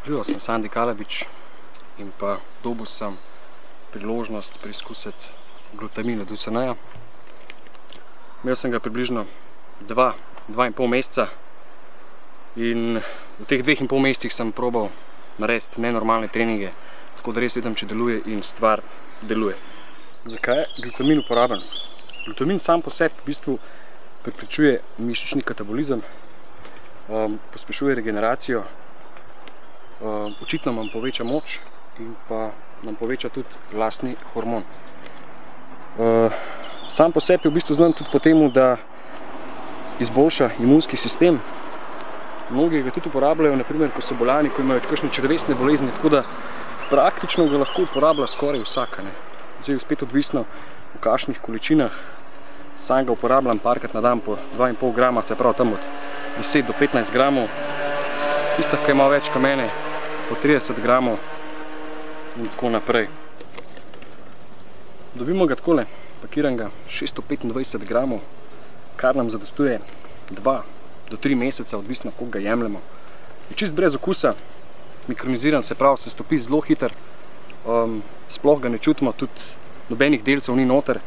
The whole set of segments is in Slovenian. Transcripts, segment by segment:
Živijo, sem Sandi Kalabič in pa dobil sem priložnost preizkusiti glutamin od UCN-ja. Imel sem ga približno 2,5 meseca in v teh 2,5 mesecih sem probal narediti nenormalne treninge, tako da res vidim, če deluje in stvar deluje. Zakaj je glutamin uporaben? Glutamin sam po sebi v bistvu preprečuje mišični katabolizem, pospešuje regeneracijo, očitno nam poveča moč in pa nam poveča tudi lastni hormon. Sam po sebi v bistvu znam tudi po temu, da izboljša imunski sistem. Mnogi ga tudi uporabljajo, naprimer, ko so bolani, ko imajo kakšne črevesne bolezni, tako da praktično ga lahko uporablja skoraj vsaka. Zdaj je spet odvisno v kakšnih količinah. Sam ga uporabljam parkrat na dan po 2,5 grama, se pravi tam od 10 do 15 gramov. Tistih, ki ima več kot mene, po 30 gramov in tako naprej. Dobimo ga takole, pakiranega 625 gramov, kar nam zadostuje 2 do 3 meseca, odvisno, koliko ga jemljemo. Je čist brez okusa, mikroniziran, se pravi, se stopi zelo hiter, sploh ga ne čutimo, tudi nobenih delcev ni noter.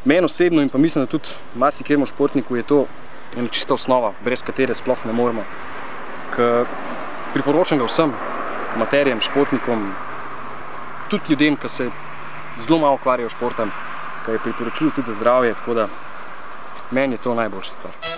Meni osebno in pa mislim, da tudi marsikjeremu športniku je to ena čista osnova, brez katere sploh ne moremo. Priporočam ga vsem amaterjem, športnikom, tudi ljudem, ki se zelo malo ukvarjajo s športom, ki je priporočljiv tudi za zdravje, tako da meni je to najboljša stvar.